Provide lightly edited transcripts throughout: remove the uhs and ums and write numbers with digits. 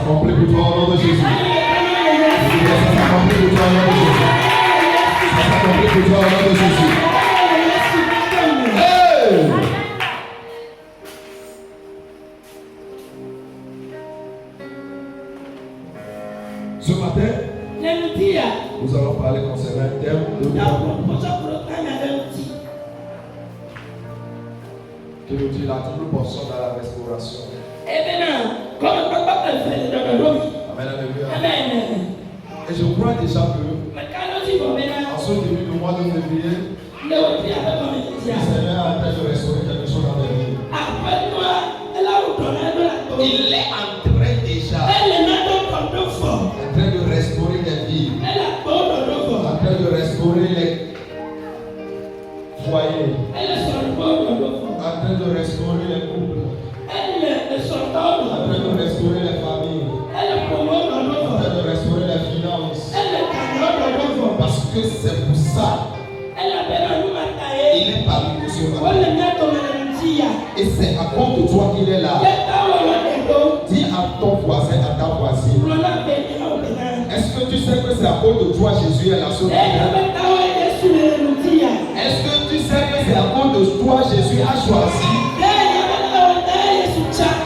s'accomplit pour toi au nom de Jésus. Ça s'accomplit pour toi au nom de Jésus. Ça s'accomplit pour toi au nom de Jésus. Hey! Ce matin, nous allons parler concernant un thème de qui nous dit la double portion dans la restauration. Amen, alléluia. Et je crois déjà que en ce début du mois de février, le Seigneur est en train de restaurer quelque chose dans ta vie. Il est en train déjà en train de restaurer les vies, en train de restaurer les foyers, en train de restaurer les couples, en train de restaurer les familles, en train de restaurer les finances. Parce que c'est pour ça il est parmi nous ce matin. Et c'est à cause de toi qu'il est là. Dis à ton voisin, à ta voisine. Est-ce que tu sais que c'est à cause de toi Jésus est là ce matin? Est-ce que tu sais que c'est à cause de toi Jésus a choisi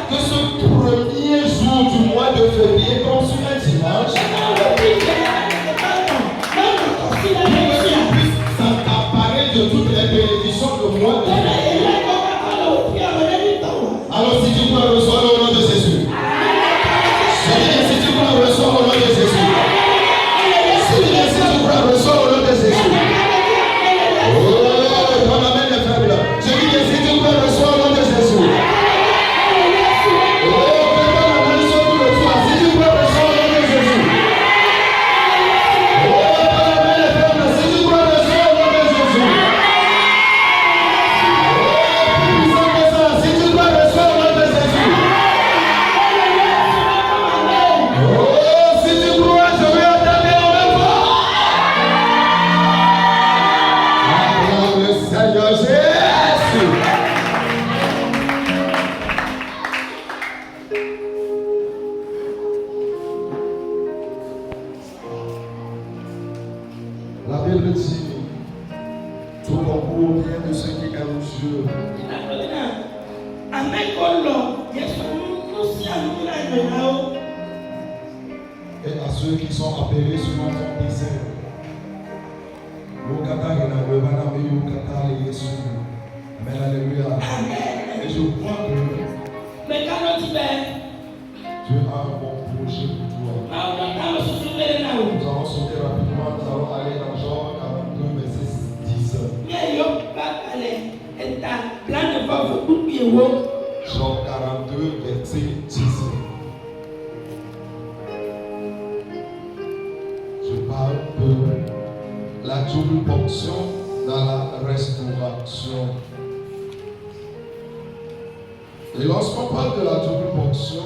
que ce premier jour du mois de février, comme sur un dimanche, de toutes les bénédictions du mois de février. Alors si tu peux recevoir au nom de Jésus. Si tu peux recevoir au nom de Jésus. Si tu peux recevoir au nom de Jésus. Oh, ton amène les faibles. Je dis que si tu peux recevoir au nom de Jésus. Oh, fais ton amène sur tout le toit. Si tu peux recevoir au nom de Jésus. Oh, ton amène les faibles. Si tu peux recevoir au nom de Jésus. La Bible dit, tout concours vient de ceux qui aiment Dieu. Et à ceux qui sont appelés selon ton dessein. Amen, alléluia. Et je crois que Dieu a un bon projet pour toi. Nous allons sauter rapidement, nous allons aller dans Jean 42, verset 10. Jean 42, verset 10. Je parle de la double portion dans la restauration. Et lorsqu'on parle de la double portion,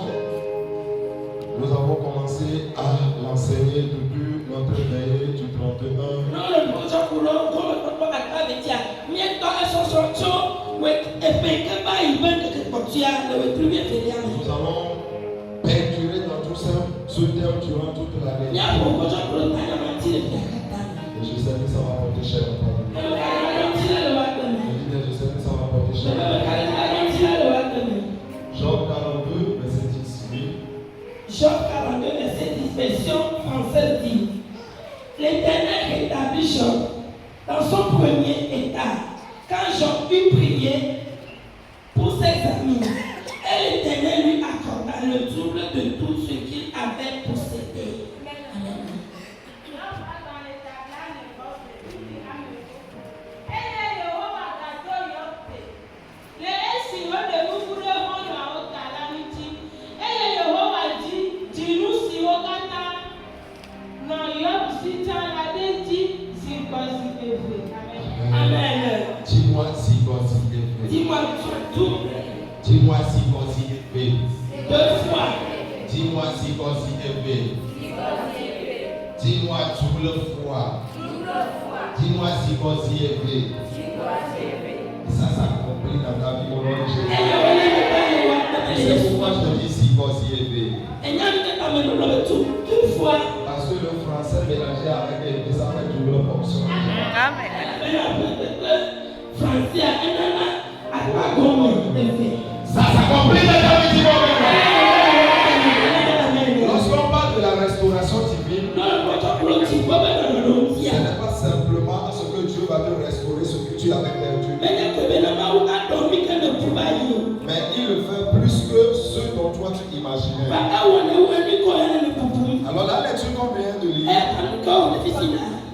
nous avons commencé à l'enseigner depuis notre veillée du 31. Nous allons peinturer dans tout ça, ce thème durant toute l'année. Et je sais que ça va porter cher à toi. Je sais que ça va porter cher. Jean 42, verset 10. Jean 42, verset 10, version française dit: L'Éternel rétablit Job dans son premier état. Quand Job eut prié pour ses amis, et l'Éternel lui accorda le double de tout ce qu'il avait possédé. Amen. Amen. Dis-moi si voici est fait. Dis-moi tout. Dis-moi si voici est fait. 2 fois. Dis-moi si voici est fait. Dis-moi double fois. Dis-moi si voici est fait. Ça s'accomplit dans ta vie au nom de Jésus. C'est pourquoi je dis si bon, si élevé. Toutefois, Parce que le français mélangé avec l'élevé, ça fait double option. Ça s'accomplit déjà, mais dis-moi. Lorsqu'on parle de la restauration divine, ce n'est pas simplement ce que Dieu va te restaurer, ce que tu avais perdu. Mais il le fait plus que ce dont toi tu imaginais. Alors la lecture qu'on vient de lire,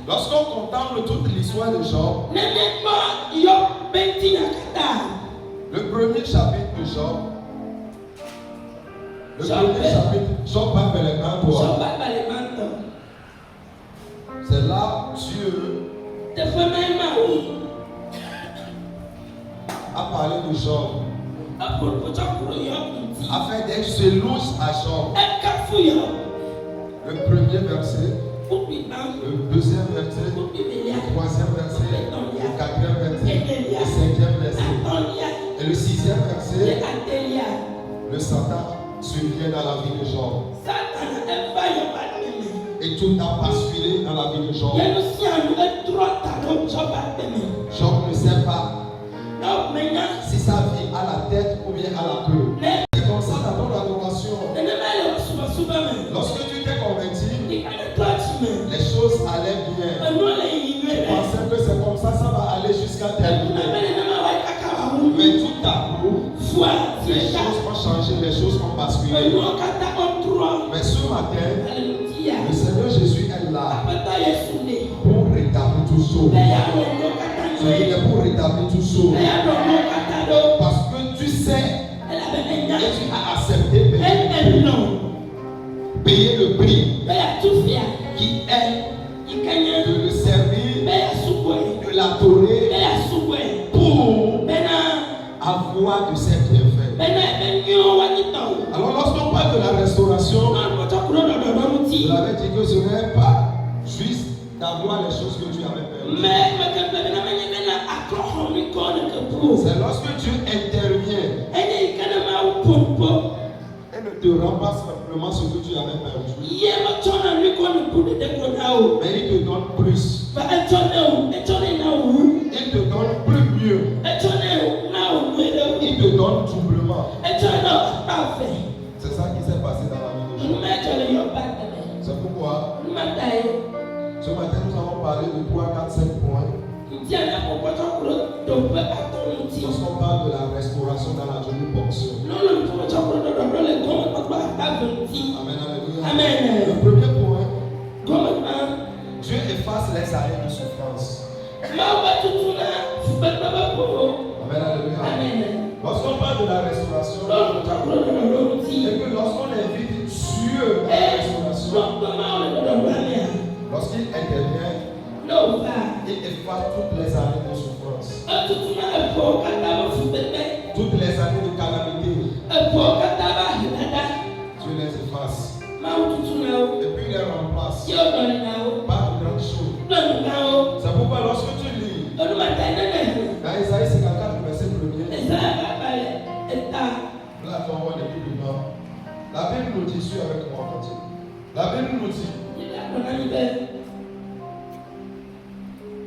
lorsqu'on contemple toute l'histoire de Job, le premier chapitre de Job, Job parle vers les mains toi. C'est là Dieu a parlé de Job. A fait d'excellence à Job. Le premier verset, le deuxième verset, le troisième verset, le quatrième verset, le cinquième verset et le sixième verset. Le Satan survient dans la vie de Job. Et tout a basculé dans la vie de Job. Job ne sait pas si sa vie a la tête ou bien à la queue. C'est comme ça dans ton adoration. Lorsque tu t'es converti, les choses allaient bien. Tu pensais que c'est comme ça va aller jusqu'à terminer. Mais tout à coup, les choses ont changé, les choses ont basculé. Mais ce matin, le Seigneur Jésus est là pour rétablir tout ça. Il est pour rétablir tout ça. Parce que tu sais et tu as accepté payer le prix qui est de le servir, de l'adorer pour avoir de ses bienfaits. Alors lorsqu'on parle de la restauration, je l'avais dit que ce n'est pas juste d'avoir les choses que tu avais perdues. C'est lorsque Dieu intervient et ne te rend pas simplement ce que tu avais perdu, mais il te donne plus. Il te donne plus mieux. Il te donne doublement. C'est ça qui s'est passé dans la vie de Job. C'est pourquoi ce matin nous allons parler de 3, 4, 5 points. Lorsqu'on parle de la restauration dans la journée portion. Amen, alléluia. Amen. Le premier point, Dieu efface les années de souffrance. Amen, alléluia. Lorsqu'on parle de la restauration, et que lorsqu'on invite Dieu à la restauration, lorsqu'il intervient, il efface toutes les années de souffrance, toutes les années de calamité. Dieu les efface. Et puis il les remplace par de grandes choses. C'est pourquoi lorsque tu lis dans Isaïe 54, verset 1er, là tu envoies des plus dedans. La Bible nous dit, suis avec moi quand il. La Bible nous dit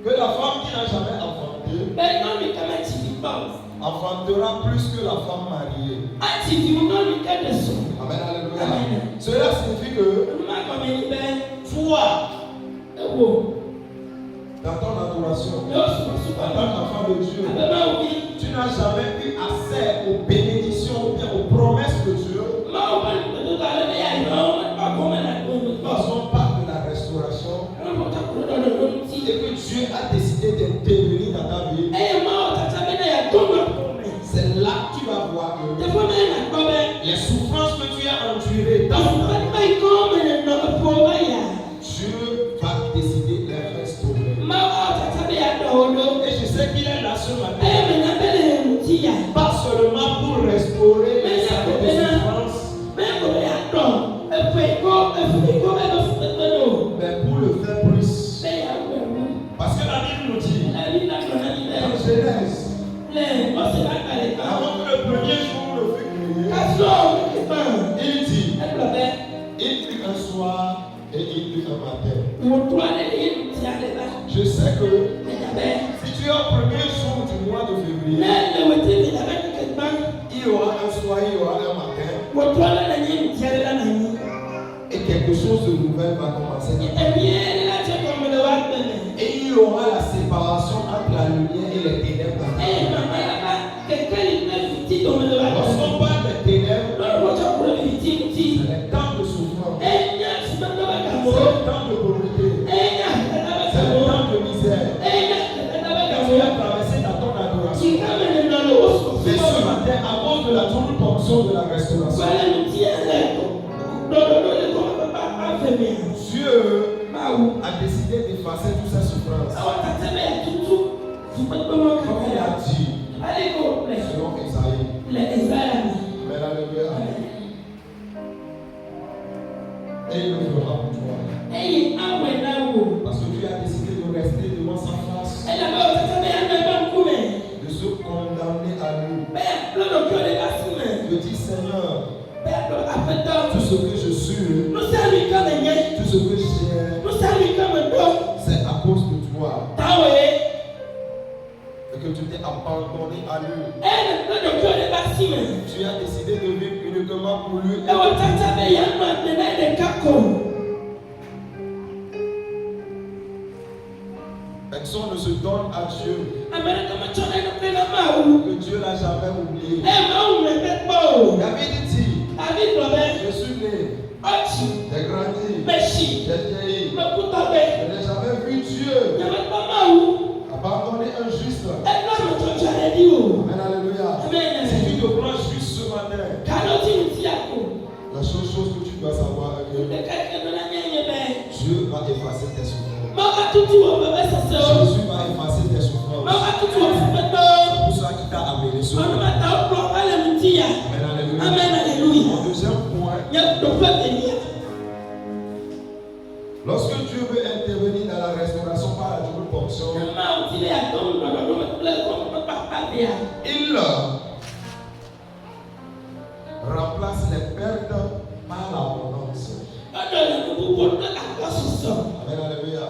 que la femme qui n'a jamais enfanté enfantera plus que la femme mariée. Amen, alléluia. Cela signifie que toi, dans ton adoration, en tant qu'enfant de Dieu, tu n'as jamais eu accès aux bénédictions ou bien aux promesses de Dieu. Lorsqu'on parle de la restauration et que Dieu a décidé d'intervenir dans ta vie, c'est là que tu vas voir que les souffrances que tu as endurées dans ta vie, Dieu va décider de les restaurer. Et je sais qu'il est là ce matin, pas seulement pour restaurer les années de souffrance, mais pour le faire plus. Parce que la Bible nous dit, dans Genèse, avant que le premier jour ne fût créé, une un soir et une un matin. Wotwale Je sais que si tu es au premier jour du mois de février, il y aura un soir, il y aura un matin. Et quelque chose de nouvel va commencer. Et il y aura la séparation entre la lumière et les ténèbres. Lorsqu'on parle des ténèbres, c'est le temps de souffrance, c'est le temps de pauvreté, c'est le temps de misère. Quand tu as traversé dans ton adoration, mais ce matin, à cause de la double portion de la restauration, Dieu a décidé d'effacer toutes ces souffrances. Comme il a dit, selon Esaïe. Mais alléluia. Et il le fera pour toi. Parce que tu as décidé de rester devant sa face, de se condamner à lui. De dire Seigneur, tout ce que je suis, tout ce que j'ai, c'est à cause de toi. Et que tu t'es abandonné à lui. Tu as décidé de vivre uniquement pour lui. Personne ne se donne à Dieu. Que Dieu l'a jamais oublié. David dit, je suis né, j'ai grandi, j'ai vieilli, je n'ai jamais vu Dieu abandonner un juste. Amen, alléluia. Si tu te prends juste ce matin, la seule chose que tu dois savoir est que Dieu va effacer tes souffrances. Jésus va effacer tes souffrances. C'est pour ça qu'il t'a amené ce matin. Amen, alléluia. Mon deuxième point, lorsque Dieu veut intervenir dans la restauration par la double portion, il remplace les pertes par l'abondance. Amen, alléluia.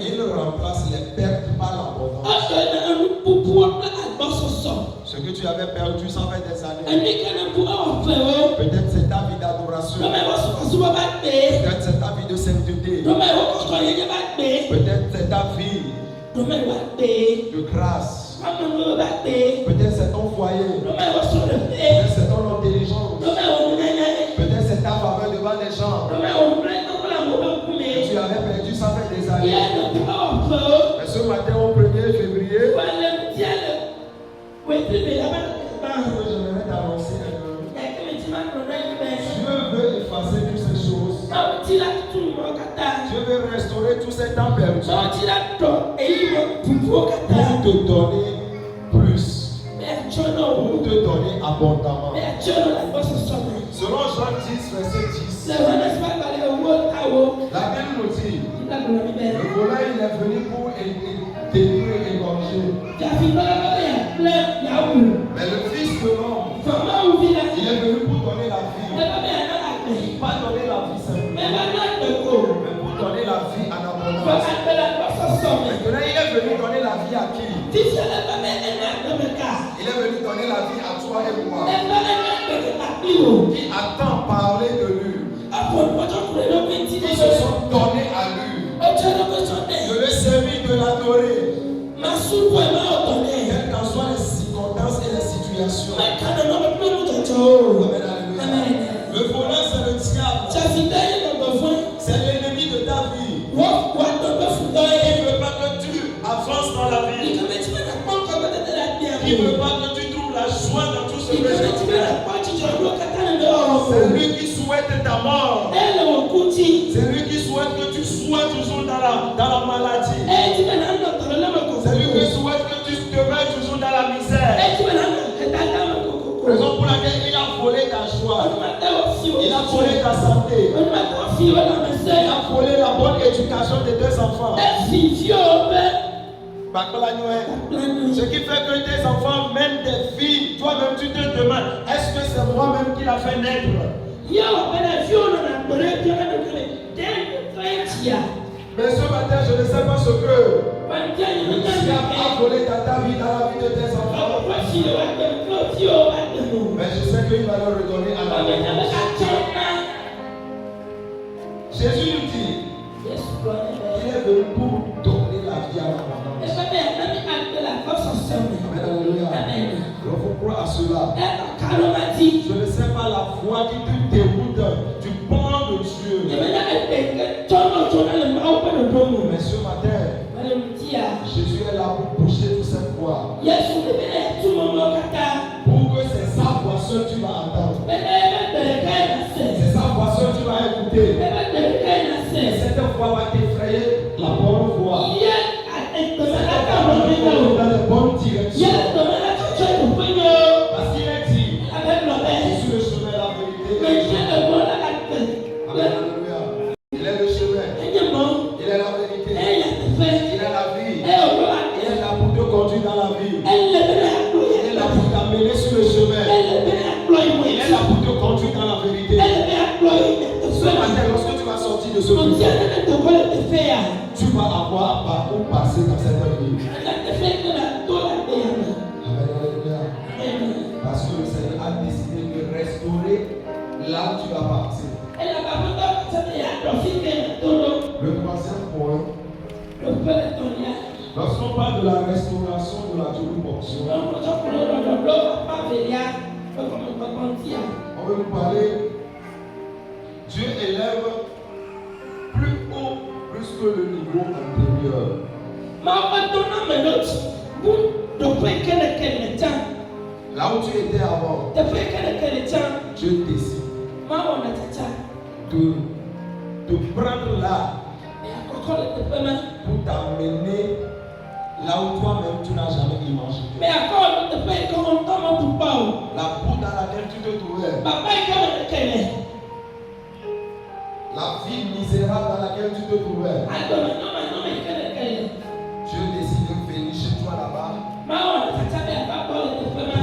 Il remplace les pertes par l'abondance. Ce que tu avais perdu, ça fait des années. Peut-être c'est ta vie d'adoration. Peut-être c'est ta vie de sainteté. Peut-être c'est ta vie de grâce. Peut-être c'est ton foyer. Peut-être c'est ton intelligence. Peut-être c'est ta faveur devant les gens. Tu avais perdu, ça fait des années. Mais ce matin, au 1er février, j'aimerais t'annoncer que Dieu veut effacer toutes ces choses. Dieu veut restaurer tous ces temps perdus pour te donner plus, pour te donner abondamment. Selon Jean 10, verset 10, la Bible nous dit, le voleur il est venu pour détruire et égorger. Mais le Fils de l'homme, il est venu pour donner la vie. Pas donner la vie simplement, mais pour donner la vie en abondance. Maintenant, il est venu donner la vie à qui? Il est venu donner la vie à toi et moi. Qui attend parler de lui. Qui se sont donnés à lui. De le servir, de l'adorer. Quelles qu'en soient les circonstances et les situations. Amen. Le voleur, c'est le diable. C'est l'ennemi de ta vie. Il ne veut pas que tu avances dans la vie. Il ne veut pas que tu trouves la joie dans tout ce que tu fais. C'est lui qui souhaite ta mort. C'est lui qui souhaite que tu sois toujours dans la maladie. C'est lui qui souhaite que tu te mettes toujours dans la misère. Raison pour laquelle il a volé ta joie. Il a volé ta santé. Il a volé la bonne éducation de tes enfants. Ce qui fait que tes enfants mènent des vies, toi-même tu te demandes, est-ce que c'est moi-même qui l'a fait naître? Mais ce matin, je ne sais pas ce que tu as volé dans ta vie, dans la vie de tes enfants. Mais je sais qu'il va leur redonner à la vie. Jésus nous dit, il est venu pour donner la vie à l'abondance. Amen, alléluia. Il faut croire à cela. Je ne sais pas la foi qui te déroute du plan de Dieu. Mais ce matin, Jésus est là pour boucher toute cette foi. Pour que c'est sa voix seule tu vas entendre. C'est sa voix seule tu vas écouter. Cette voix va t'effrayer la bonne voie. Dans la bonne direction. Parce qu'il est dit, je suis le chemin, la vérité. Amen, alléluia. Il est le chemin. Il est la vérité. Il est la vie. Il est là pour te conduire dans la vie. Il est là pour t'amener sur le chemin. Il est là pour te conduire dans la vérité. Ce matin, lorsque tu vas sortir de ce monde, tu vas avoir par où passer dans cette vie. Parce que le Seigneur a décidé de restaurer là où tu vas partir. Le troisième point, lorsqu'on parle de la restauration de la jubilation, on veut nous parler, Dieu élève plus haut, plus que le niveau antérieur. Là où tu étais avant, Dieu décide de prendre là pour t'amener là où toi-même tu n'as jamais imaginé. La boue dans laquelle tu te trouvais, la vie misérable dans laquelle tu te trouvais, Dieu décide de venir chez toi là-bas, de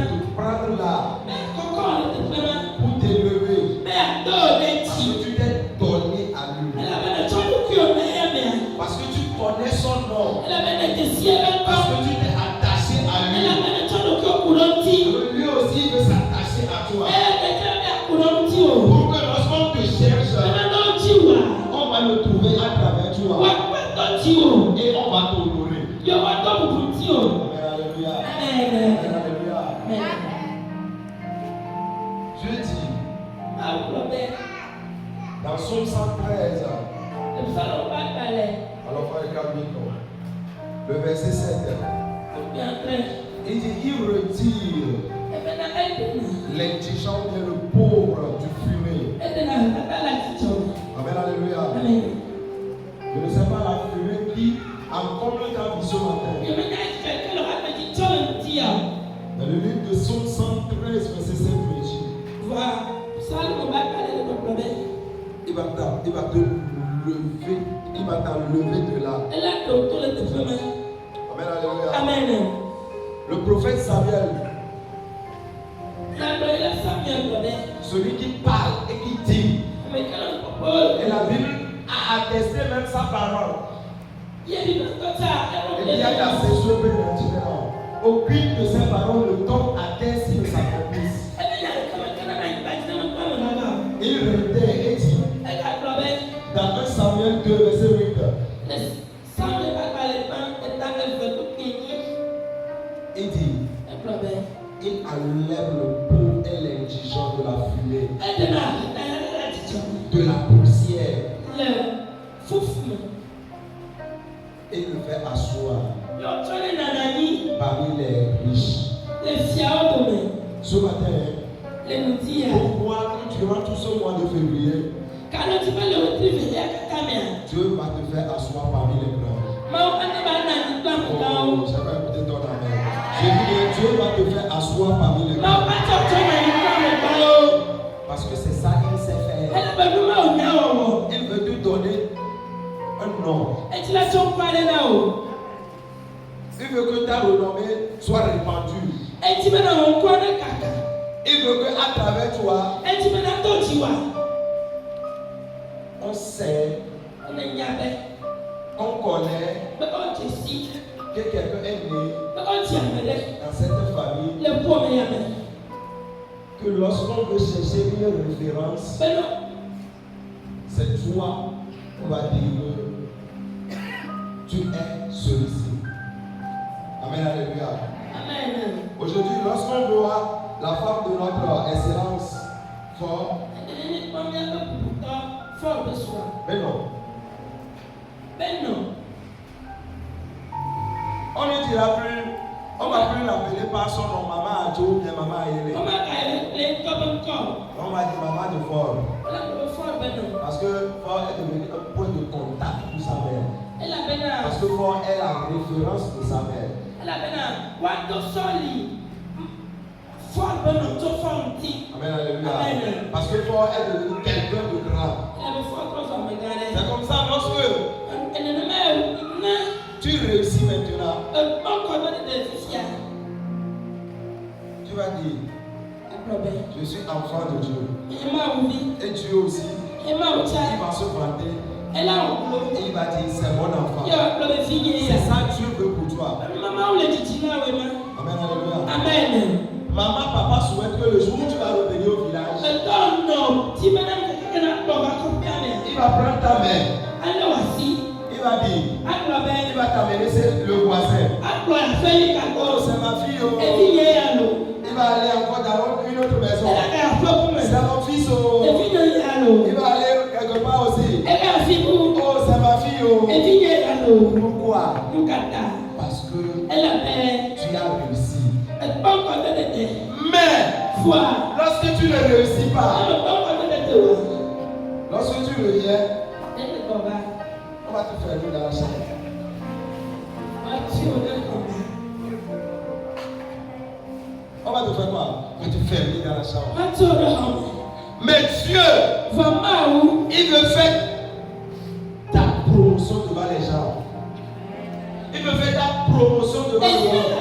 te prendre là pour t'élever, parce que tu t'es donné à lui, parce que tu connais son nom, parce que tu t'es attaché à lui. Lui aussi veut s'attacher à toi, pour que lorsqu'on te cherche, on va le trouver à travers toi et on va t'honorer. Amen, alléluia. Amen, alléluia. Dieu dit dans Psaume 113, alors frère calme-toi, le verset 7, il dit, il retire l'indigent et le pauvre du fumier. Amen, alléluia. Je ne sais pas la fumée qui encombre ta vie ce matin. Dans le livre de Psaume 113, verset 7, il va t'enlever de là. Amen, alléluia. Amen. Le prophète Samuel, celui qui parle et qui dit, et la Bible a attesté même sa parole. Et il y a dans ses yeux maintenant, aucune de ses paroles ne tombe à terre s'il ne s'accomplisse. Il redait et dit, dans 1 Samuel 2, verset 8, il dit, il enlève le pauvre et l'indigent de la fumée, de la poussière, et le fait asseoir parmi les riches. Ce matin, pourquoi quand tu rentres tout ce mois de février, Dieu va te faire asseoir parmi les blancs. Oh, ça va écouter ton amen. Je dis que Dieu va te faire asseoir parmi les blancs. Parce que c'est ça qu'il sait faire. Il veut te donner un nom. Il veut que ta renommée soit répandue. Il veut qu'à travers toi, on sait, on connaît que quelqu'un est né dans cette famille, que lorsqu'on veut chercher une référence, c'est toi, on va dire, tu es celui-ci. Amen, alléluia. Amen. Aujourd'hui, lorsqu'on voit la femme de notre excellence fort, mais non. On ne dira plus, on ne va plus l'appeler par son nom, maman Adjo ou bien maman Ayele. On va dire maman de fort. Parce que fort est devenu un point de contact pour sa mère. Parce que fort est la référence de sa mère. Amen, alléluia. Parce que fort est devenu quelqu'un de grand. C'est comme ça lorsque tu réussis maintenant, tu vas dire, je suis enfant de Dieu. Et Dieu aussi, il va se vanter. Et il va dire, c'est mon enfant. C'est ça que Dieu veut pour toi. Amen, alléluia. Amen. Maman, papa souhaite que le jour où tu vas revenir au village, il va prendre ta main. Il va dire, il va t'amener le voisin. Oh, c'est ma fille. Oh. Il va aller encore dans une autre maison. C'est mon fils. Oh. Il va aller quelque part aussi. Oh, c'est ma fille. Oh. Pourquoi? Parce que tu as réussi. Mais lorsque tu ne réussis pas, lorsque tu reviens, on va te faire dans la chambre. On va te faire quoi? On va te fermer dans la chambre. Mais Dieu, il veut faire ta promotion devant les gens. Il veut faire ta promotion devant le monde.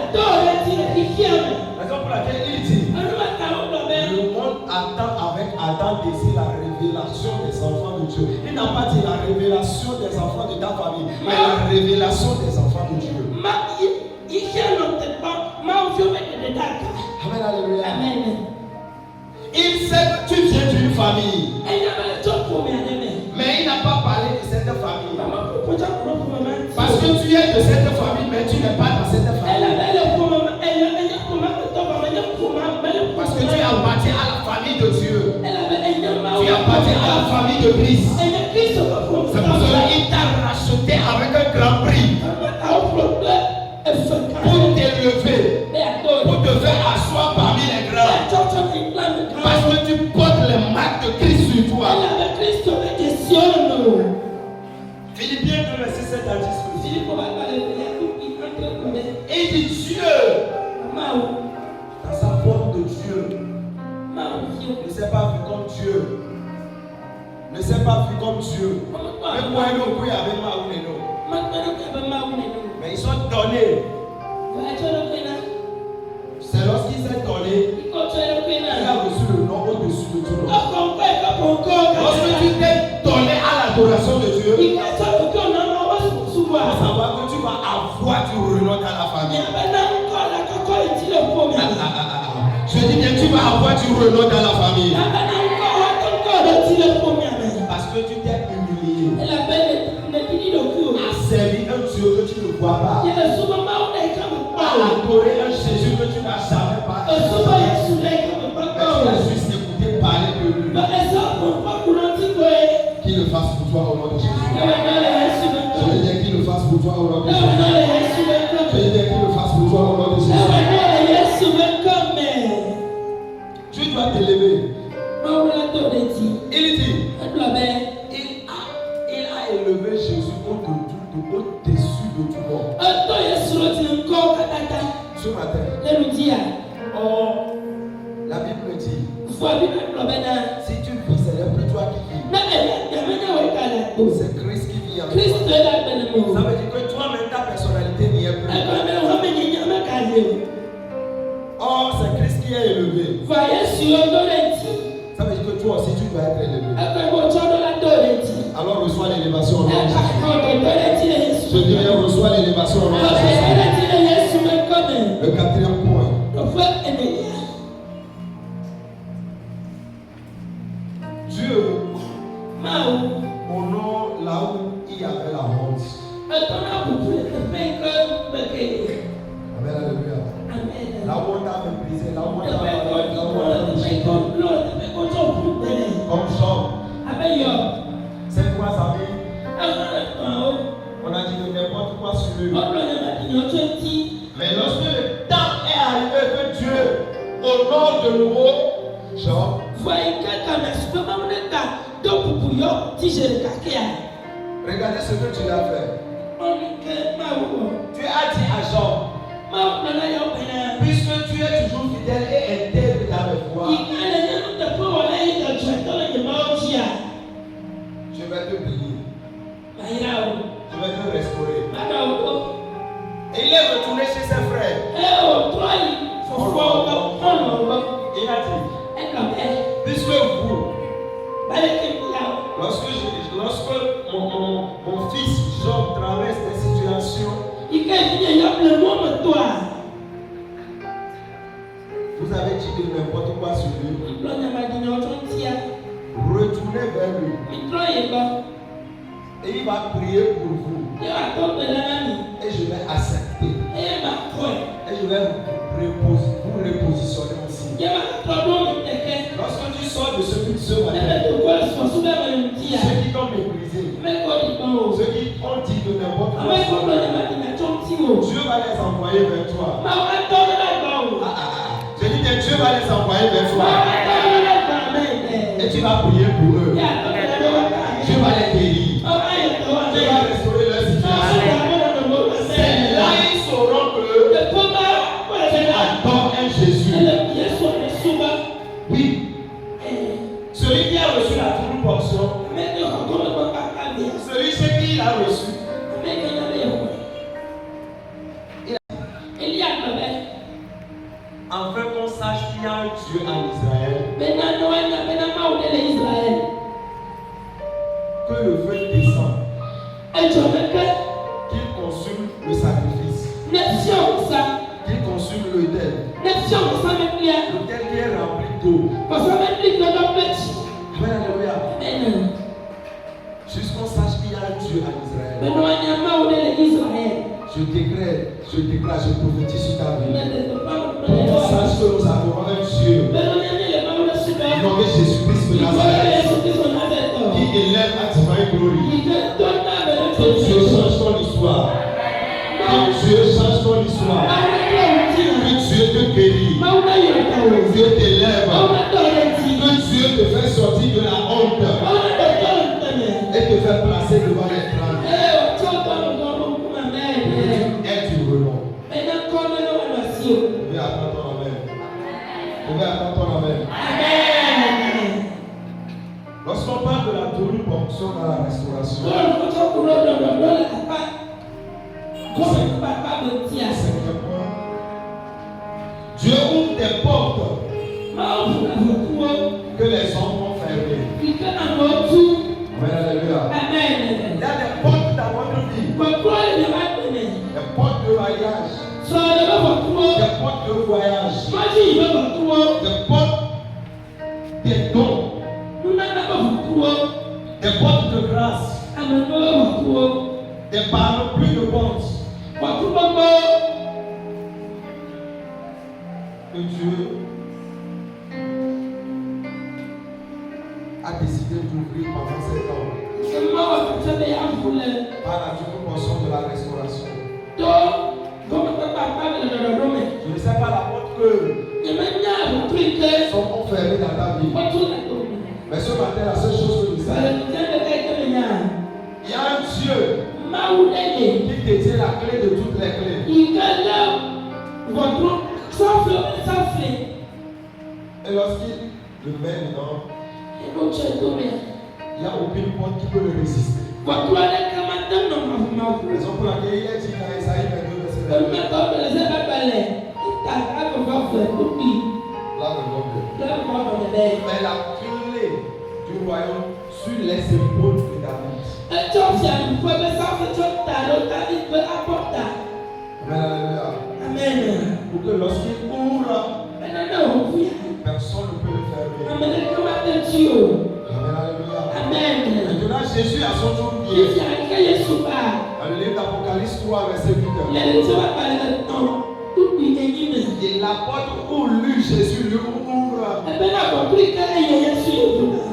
Raison pour laquelle il dit, le monde attend avec désir la révélation des enfants de Dieu. Il n'a pas dit la révélation des enfants de ta famille, mais la révélation des enfants de Dieu. Amen, alléluia. Il sait que tu viens d'une famille, mais il n'a pas parlé de cette famille. Parce que tu es de cette famille, mais tu n'es pas dans cette famille. Parce que tu appartiens à la famille de Dieu. Tu appartiens à la famille de Christ. C'est pour cela qu'il t'a racheté avec un grand prix. Pour t'élever, pour te faire asseoir parmi les grands. Parce que tu portes les marques de Christ sur toi. Philippiens 2, verset 7 à 10. Et dit Dieu, dans sa forme de Dieu, ne s'est pas vu comme Dieu. Ne s'est pas vu comme Dieu. Mais moi, il y avait mais ils sont donnés. C'est lorsqu'il s'est donné, il a reçu le nom au-dessus de tout le monde. Lorsque tu t'es donné à l'adoration de Dieu, pour savoir que tu vas avoir du renom dans la famille. Je dis bien, tu vas avoir du renom dans la famille. Parce que tu t'es humilié. À servir un Dieu que tu ne vois pas. À adorer un Jésus que tu n'as jamais pas. Mais tu as juste écouté parler de lui. Qu'il le fasse pour toi au nom de Jésus. Je veux dire qu'il le fasse pour toi au nom de Jésus. Je veux dire qu'il le fasse pour toi au nom de Jésus. Tu dois t'élever. Il dit, il a élevé Jésus au-dessus de tout monde. Ce matin, la Bible dit, si tu vis, ce n'est plus toi qui vis. C'est Christ qui vit avec toi. Ça veut dire que toi-même, ta personnalité n'y est plus. Or, c'est Christ qui est élevé. Ça veut dire que toi aussi, tu dois être élevé. Amen, alléluia. Amen. Là où on a méprisé, là où on a méprisé, comme Job, ces 3 amis, on a dit de n'importe quoi sur eux. Mais lorsque le temps est arrivé que Dieu honore de nouveau Job, regardez ce que tu as fait. Tu as dit à Job, puisque tu es toujours fidèle et intègre dans mes voies, je vais te bénir. Je vais te restaurer. Et il est retourné chez ses frères. Il a dit, puisque vous, lorsque mon fils Job traverse des situations, vous avez dit de n'importe quoi sur lui, retournez vers lui. Et il va prier pour vous. Et je vais accepter. Et je vais vous repositionner aussi. Lorsque tu sors de ce but ce matin, ceux qui t'ont méprisé, ceux qui ont dit de n'importe quoi, Dieu va les envoyer vers toi. Je dis que Dieu va les envoyer vers toi. Et tu vas prier pour eux. Dieu va les guérir. Dieu va restaurer leur situation. C'est là ils sauront que tu adores un Jésus. Oui. Celui qui a reçu la triple portion, celui chez qui il a reçu, afin qu'on sache qu'il y a un Dieu en Israël, que le feu descend, qu'il consume le sacrifice, qu'il consume l'autel, l'autel qui est rempli d'eau. Alléluia. Jusqu'on sache qu'il y a un Dieu en Israël. Je déclare, je prophétise sur ta vie. On sache que nous avons un Dieu nommé Jésus-Christ de Nazareth qui élève à divine glory. Que Dieu change ton histoire. Que Dieu change ton histoire. Que Dieu te guérit. Que Dieu t'élève. Que Dieu te fait sortir de la honte et te fait placer devant les crânes. Et tu renom. Vous pouvez attendre ton amen. Vous pouvez attendre ton amen. Lorsqu'on parle de la double ponction dans la restauration, Dieu ouvre des portes que les hommes ont fermées. Alléluia. Il y a des portes dans votre vie. Des portes de voyage. Des portes de voyage. Des portes des dons. Des portes de grâce. Des panoplies de portes. Que Dieu a décidé d'ouvrir pendant 7 ans par la double portion de la restauration. Je ne sais pas la porte que sont enfermées dans ta vie. Mais ce matin, la seule chose que je sais, il y a un Dieu qui détient la clé de toutes les clés. Et lorsqu'il le met dedans, il n'y a aucune porte qui peut le résister. Raison pour laquelle il est dit dans Isaïe 22, verset 22. Là, mais la clé du royaume sur les épaules de David. Amen. Pour que lorsqu'il ouvre, personne ne peut le fermer. Amen. Maintenant, Jésus a son jour vient. Dans le livre d'Apocalypse. Apocalypse 3, verset 8. Et la porte où lui, Jésus, lui ouvre.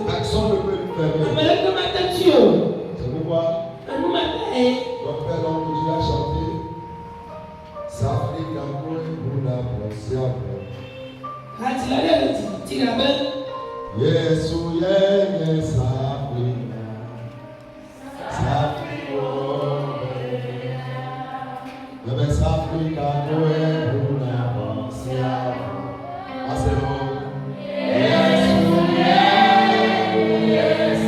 Personne ne peut lui fermer. C'est pourquoi notre Père donc Dieu a chanté S'Afrique encore pour la possible. Yes, oh yeah, yes, Africa. S'Afrique, yes, Africa, pour la possible. Ah, c'est bon. Yes, oh yeah, yes,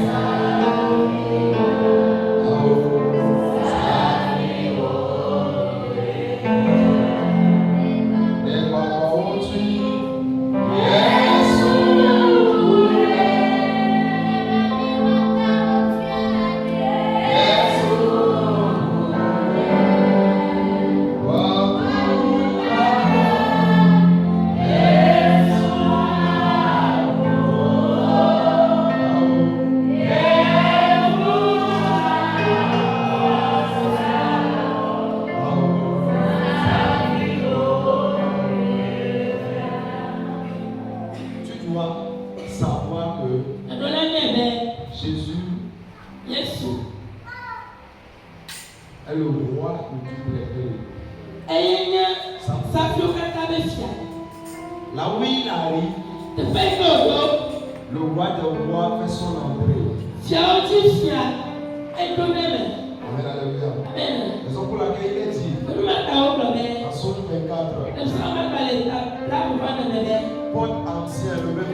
Là où il arrive, le roi des rois fait son entrée. Amen, alléluia. Raison pour laquelle il est dit, en Somme 24, porte ancienne, le même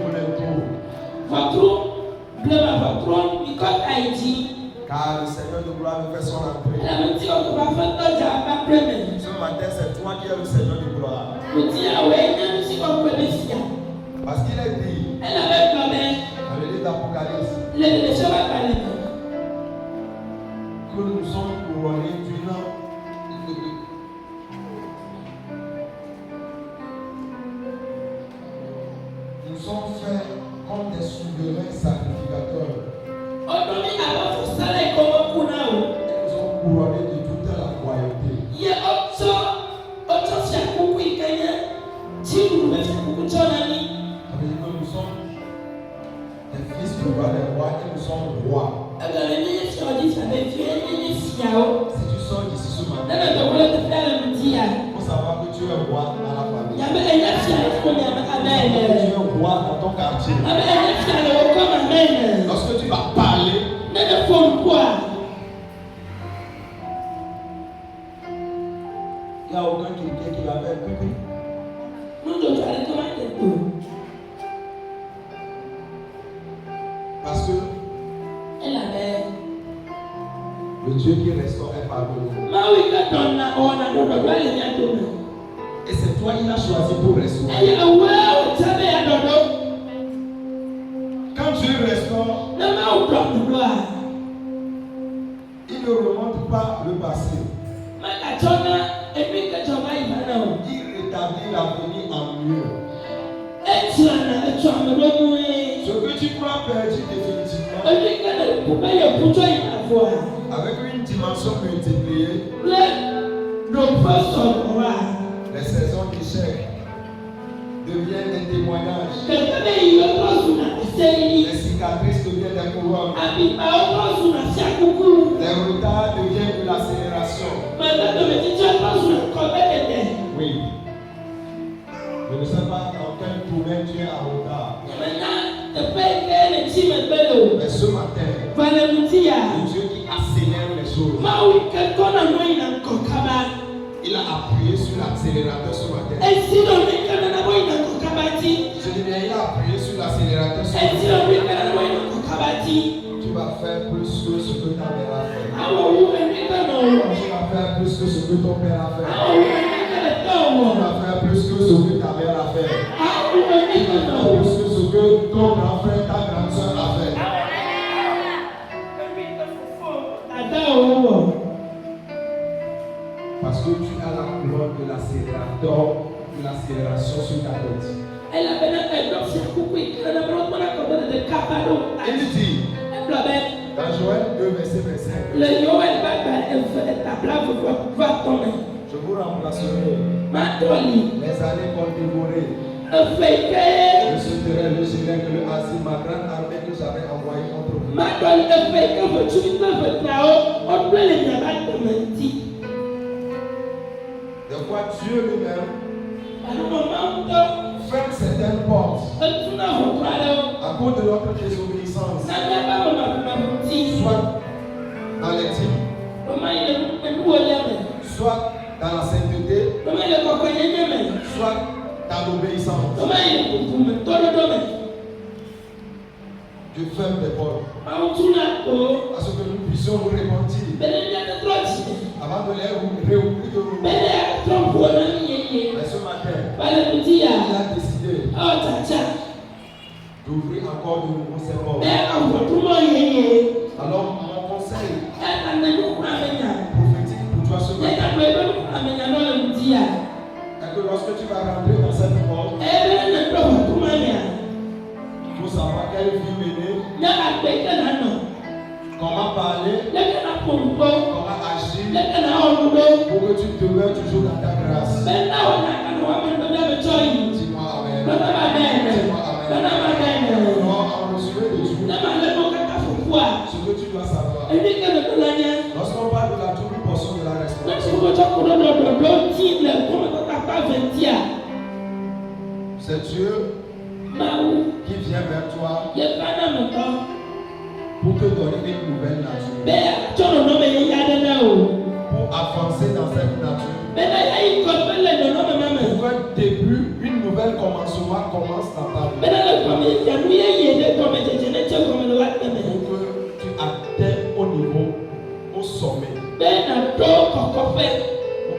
car le Seigneur de gloire veut faire son entrée. Ce matin, c'est toi qui es le Seigneur de gloire. Parce qu'il est dit dans le livre d'Apocalypse que nous sommes couronnés d'une. Nous sommes faits comme des souverains sacrificateurs. Nous sommes couronnés de toute la royauté. Nous sommes des fils du roi des rois et nous sommes rois. Si tu sors d'ici ce matin, il faut savoir que tu es roi dans la famille. Tu es roi dans ton quartier. Lorsque tu vas parler, il n'y a aucun qui va faire pipi. Parce que le Dieu qui restaure est parmi nous. Et c'est toi qui l'as choisi pour restaurer. Quand Dieu restaure, il ne remonte pas le passé. Il rétablit l'avenir en mieux. Ce que tu crois perdu définitivement, avec une dimension multipliée, les saisons d'échec deviennent des témoignages. Les cicatrices deviennent des couronnes. Les retards deviennent de l'accélération. Oui. Je ne sais pas dans quel domaine tu es en retard. Mais ce matin, le Dieu qui accélère les choses, il a appuyé sur l'accélérateur ce matin. Je dis bien, il a appuyé sur l'accélérateur ce matin. Tu vas faire plus que ce que ta mère a fait. Tu vas faire plus que ce que ton père a fait. Tu vas faire plus que ce que ta mère a fait. Tu vas faire plus que ce que ton grand frère, ta grande soeur a fait. Parce que tu as la couronne de l'accélération sur ta tête. Il dit dans Joël 2, verset 25. fait ta place va tomber. Je vous remplacerai. Matoli. Les années vont dévorer. Fake. Je souterai le gilet que le assis, ma grande armée que j'avais envoyée contre vous. Matoli, fake. Veux-tu me faire on peut les faire de mentir. De quoi Dieu lui-même À un moment, ferme certaines portes tu n'as pas à cause de notre désobéissance, ça n'a pas soit dans les types, soit dans la sainteté, soit dans l'obéissance. Je ferme des portes à ce que nous puissions nous repentir avant de les réouvrir de nouveau. Mais ce matin, il a décidé d'ouvrir encore de nouveau ses portes. Alors mon conseil prophétique pour toi ce matin est que lorsque tu vas rentrer dans cette porte, il faut savoir quelle vie mener, comment parler, comment agir, pour que tu demeures toujours dans ta grâce. Dis-moi amen. Dis-moi amen. Alors, en résumé de tout, ce que tu dois savoir, lorsqu'on parle de la double portion de la responsabilité, c'est Dieu qui vient vers toi pour te donner une nouvelle nature, pour avancer dans cette nature. Pour qu'un début, une nouvelle commencement commence dans ta vie. Pour que tu atteignes au niveau, au sommet. Pour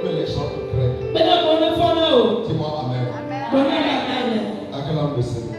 que les gens te craignent. Dis-moi amen. Acclame le Seigneur.